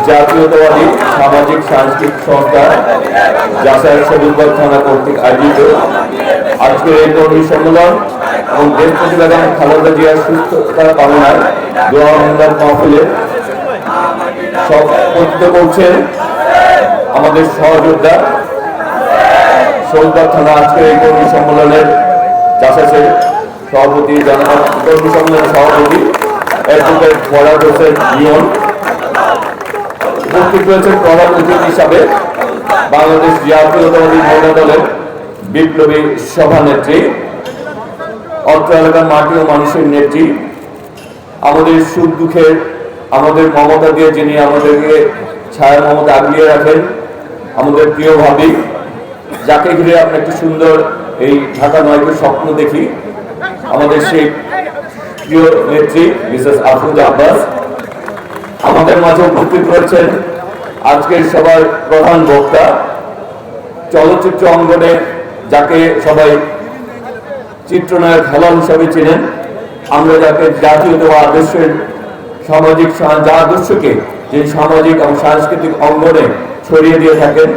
জাতীয়তাবাদী সামাজিক সাংস্কৃতিক সংস্থা জাসার সদুলবাগ থানা কর্তৃক আয়োজিত আজকের এই কর্মী সম্মেলন এবং দেশপতি বেগম খালেদা জিয়ার সুস্থতা কামনায় দোয়া মোহাম্মদ মাহফিলে সভাপতিত্ব করছেন আমাদের সহযোদ্ধা সদুলবাগ থানা আজকের এই কর্মী সম্মেলনের জাসাসের সভাপতি কর্মী সম্মেলনের সভাপতি অ্যাডভোকেট ফরহাদ হোসেন লিওন। উপস্থিত রয়েছেন প্রধান অতিথি হিসাবে বাংলাদেশ জাতীয়তাবাদী মহিলা দলের বিপ্লবী সভানেত্রী, অত্র এলাকার মাটি ও মানুষের নেত্রী, আমাদের সুখ দুঃখের আমাদের মমতা দিয়ে যিনি আমাদেরকে ছায়া মমতা আগলিয়ে রাখেন, আমাদের প্রিয় ভাবি, যাকে ঘিরে আমরা একটি সুন্দর এই ঢাকা নয়কে স্বপ্ন দেখি, আমাদের সেই প্রিয় নেত্রী মিসেস আফরোজা আব্বাস। আমাদের মাঝে উপস্থিত রয়েছেন আজকের সবার প্রধান বক্তা, চলচ্চিত্র অঙ্গনে যাকে সবাই চিত্রনায়ক হেলাল হিসাবে চেনেন, আমরা যাকে জাতীয়তাবাদ আদর্শের সামাজিক আদর্শকে যে সামাজিক এবং সাংস্কৃতিক অঙ্গনে ছড়িয়ে দিয়ে থাকেন,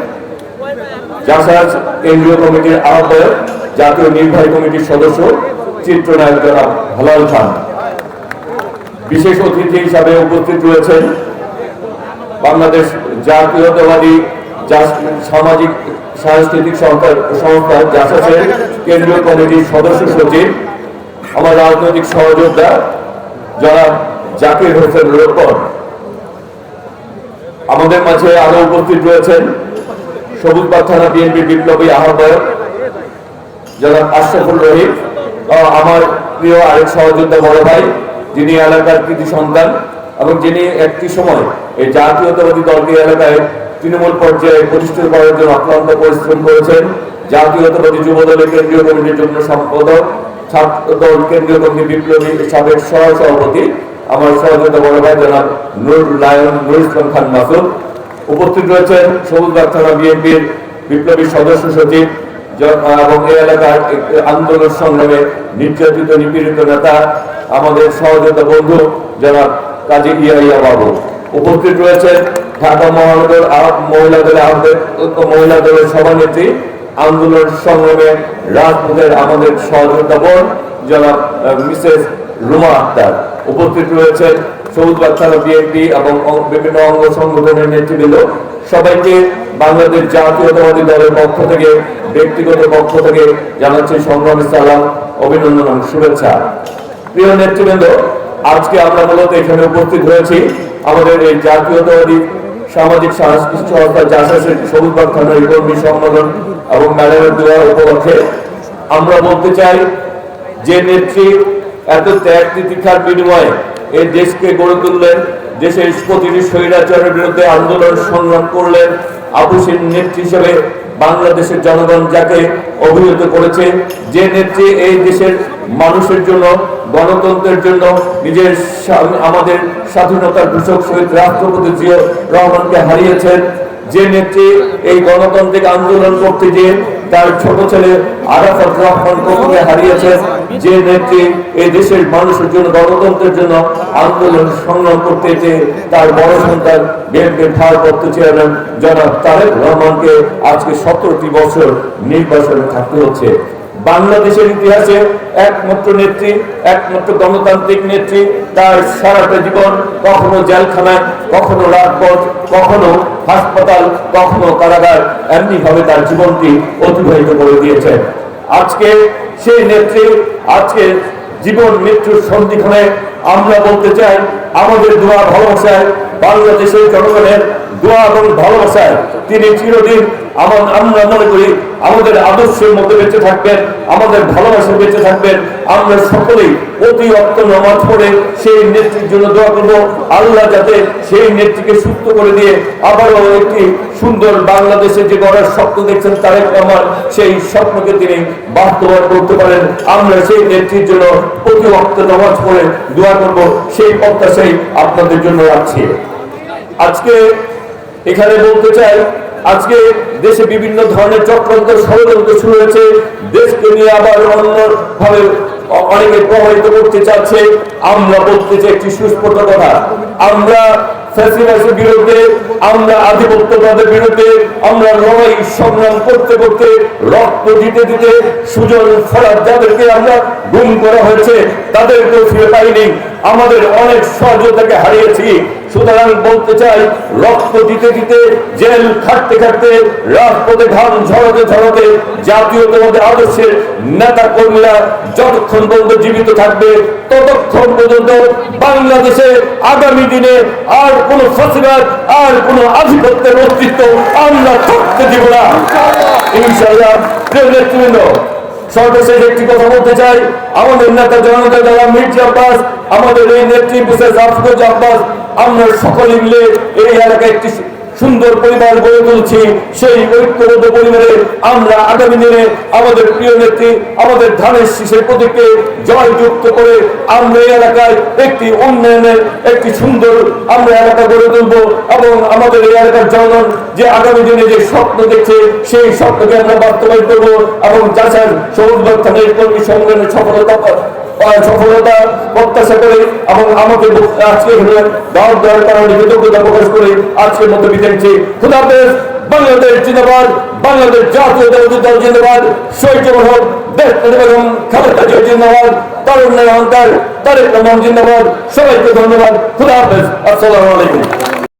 জাসাজ কেন্দ্রীয় কমিটির আহ্বায়ক, জাতীয় নির্বাহী কমিটির সদস্য চিত্রনায়ক জনাব হেলাল খান। বিশেষ অতিথি হিসাবে উপস্থিত রয়েছেন বাংলাদেশ জাতীয়তাবাদী সামাজিক সাংস্কৃতিক সংস্থা জাসাসের কেন্দ্রীয় কমিটির সদস্য সচিব, আমার রাজনৈতিক সহযোদ্ধা জনাব জাকির হোসেন রোকন। আমাদের মাঝে আরো উপস্থিত রয়েছেন সবুজবাগ থানা বিএনপির বিপ্লবী আহ্বায়ক জনাব আশরাফুল রহিম, আমার প্রিয় আরেক সহযোদ্ধা বড় ভাই, যিনি এলাকার কৃতি সন্তান এবং যিনি একটি সময় এই জাতীয়তাবাদী দলকে এলাকায় তৃণমূল পর্যায়ে প্রতিষ্ঠিত করার জন্য অক্লান্ত পরিশ্রম করেছেন, জাতীয়তাবাদী যুব দলের কেন্দ্রীয় কমিটির জন্য সম্পাদক, ছাত্র দল কেন্দ্রীয় কমিটি বিপ্লবী সাবেক সহসভাপতি, আমার সহযোদ্ধা বড় ভাই জনাব নুর ইসলাম খান মাসুদ। উপস্থিত রয়েছেন সবুজবাগ থানা বিএনপির বিপ্লবী সদস্য সচিব এবং এই এলাকার আন্দোলন সংগ্রামে নির্যাতিত নিপীড়িত নেতা, আমাদের সহযোদ্ধা বন্ধু জনাব কাজী ইয়া বাবু। উপস্থিত রয়েছেন ঢাকা মহানগর মহিলা দলের আহ্বায়ক, মহিলা দলের সভানেত্রী, আন্দোলন সংগ্রামে রাজপথের আমাদের সহযোদ্ধা বোন জনাব মিসেস রুমা আক্তার। উপস্থিত রয়েছেন সবুজবাগ থানা বিএনপি এবং বিভিন্ন অঙ্গ সংগঠনের নেতৃবৃন্দ। সবাইকে বাংলাদেশ জাতীয়তাবাদী দলের পক্ষ থেকে, ব্যক্তিগত পক্ষ থেকে জানাচ্ছি সংগ্রামী সালাম, অভিনন্দন এবং শুভেচ্ছা। প্রিয় নেতৃবৃন্দ, আজকে আমরা মূলত এখানে উপস্থিত হয়েছি আমাদের এই জাতীয়তাবাদী সামাজিক সাংস্কৃতিক সংস্থা জাসাসের সবুজবাগ থানার কর্মী সম্মেলন এবং ম্যাডামের দোয়া উপলক্ষে। আমরা বলতে চাই যে নেত্রী এত ত্যাগ তিতিক্ষার বিনিময়ে এই দেশকে গড়ে তুললেন, দেশের প্রতিটি স্বৈরাচারের বিরুদ্ধে আন্দোলন সংগ্রাম করলেন, আপসীন নেত্রী হিসেবে বাংলাদেশের জনগণ যাকে অভিহিত করেছে, যে নেত্রী এই দেশের মানুষের জন্য, গণতন্ত্রের জন্য নিজের আমাদের স্বাধীনতার ঘোষক শহীদ রাষ্ট্রপতি জিয়া রহমানকে হারিয়েছেন, যে নেত্রী এই গণতান্ত্রিক আন্দোলন করতে গিয়ে তার ছোট ছেলে আরাফাত রহমান কোকোকে হারিয়েছেন, যে নেত্রী এই দেশের মানুষের জন্য, গণতন্ত্রের জন্য আন্দোলন সংগ্রাম করতে গিয়ে তার বড় সন্তান বিএনপির ভারপ্রাপ্ত চেয়ারম্যান জনাব তারেক রহমানকে আজকে 17টি বছর নির্বাসনে থাকতে হচ্ছে। বাংলাদেশের ইতিহাসে একমাত্র নেত্রী, একমাত্র গণতান্ত্রিক নেত্রী, তার সারাটা জীবন কখনো জেলখানায়, কখনো রাজপথ, কখনো হাসপাতাল, কখনো কারাগার, এমনি ভাবে তার জীবনটি অতিবাহিত করে দিয়েছেন। আজকে সেই নেত্রী আজকে জীবন মৃত্যুর সন্ধিক্ষণে আমরা বলতে চাই, আমাদের দোয়া ভালোবাসায়, বাংলাদেশের জনগণের দোয়া এবং ভালোবাসায় তিনি চিরদিন আমরা মনে করি আমাদের আদর্শের মধ্যে বেঁচে থাকবেন, আমাদের ভালোবাসা বেঁচে থাকবেন। আমরা সকলেই অতি অক্ত নামাজ পড়ে সেই নেত্রীর জন্য দোয়া করব, আল্লাহ যাতে সেই নেত্রীকে সুস্থ করে দিয়ে আবারও একটি সুন্দর বাংলাদেশে যে গড়ার স্বপ্ন দেখছেন তারেক রহমান, সেই স্বপ্নকে তিনি বাস্তবায়ন করতে পারেন। আমরা সেই নেত্রীর জন্য অতি অক্ত নামাজ পড়ে দোয়া করব, সেই প্রত্যাশাই আপনাদের জন্য রাখছি। আজকে এখানে বলতে চাই, আজকে দেশে বিভিন্ন ধরনের চক্রান্ত ষড়যন্ত্র শুরু হয়েছে, দেশকে নিয়ে আবার অন্যভাবে অনেকে প্রভাবিত করতে চাচ্ছে। আমরা বলতে চাই একটি সুস্পষ্ট কথা, আমরা ফ্যাসিবাদের বিরুদ্ধে, আমরা আধিপত্যবাদের বিরুদ্ধে আমরা লড়াই সংগ্রাম করতে করতে রক্ত দিতে দিতে সুজন ফরাদ যাদেরকে আমরা গুম করা হয়েছে তাদেরকেও ফিরে পাইনি, আমাদের অনেক সহযোগিতাকে হারিয়েছি। সুতরাং বলতে চাই, রক্ত দিতে দিতে, জেল খাটতে খাটতে, রাজপথে ঘাম ঝরাতে ঝরাতে জাতীয়তাবাদী আদর্শের নেতা কর্মীরা যতক্ষণ পর্যন্ত জীবিত থাকবে ততক্ষণ পর্যন্ত বাংলাদেশে আগামী দিনে আর কোন ফ্যাসিবাদ, আর কোন আধিপত্যের অস্তিত্ব আমরা থাকতে দিব না ইনশাআল্লাহ। প্রিয় নেতৃবৃন্দ, সর্বশেষ একটি কথা বলতে চাই, আমাদের নেতা জনতা দল মির্জা আব্বাস, আমাদের এই নেত্রী বিশেষ আফরোজ আব্বাস, আমরা সকলে মিলে এই এলাকায় একটি সুন্দর পরিবার গড়ে তুলছি। সেই ঐক্যবদ্ধ পরিবারে আমরা আগামী দিনে আমাদের প্রিয় নেত্রী, আমাদের ধানের শীষের প্রতীককে জয়যুক্ত করে আমরা এই এলাকায় একটি উন্নয়নের একটি সুন্দর আমরা এলাকা গড়ে তুলব এবং আমাদের এই এলাকার জনগণ যে আগামী দিনে যে স্বপ্ন দেখছে সেই স্বপ্নকে আমরা বাস্তবায়ন করবো এবং চাষার সবুজ থানের কর্মী সংগ্রামের সফলতা প্রত্যাশা করে এবং আমাকে আজকে দাওয়াত দেওয়ার কারণে কৃতজ্ঞতা প্রকাশ করে আজকের মতো বিদায় নিচ্ছি। খুদা হাফেজ। বাংলাদেশ জিন্দাবাদ, বাংলাদেশ জাতীয়তাবাদী দল জিন্দাবাদ, শহীদ জওহর দেশ বেগম খালেদা জিয়া জিন্দাবাদ, তারুণ্যের অহংকার তারেক রহমান জিন্দাবাদ। সবাইকে ধন্যবাদ। খুদা হাফেজ। আসসালামু আলাইকুম।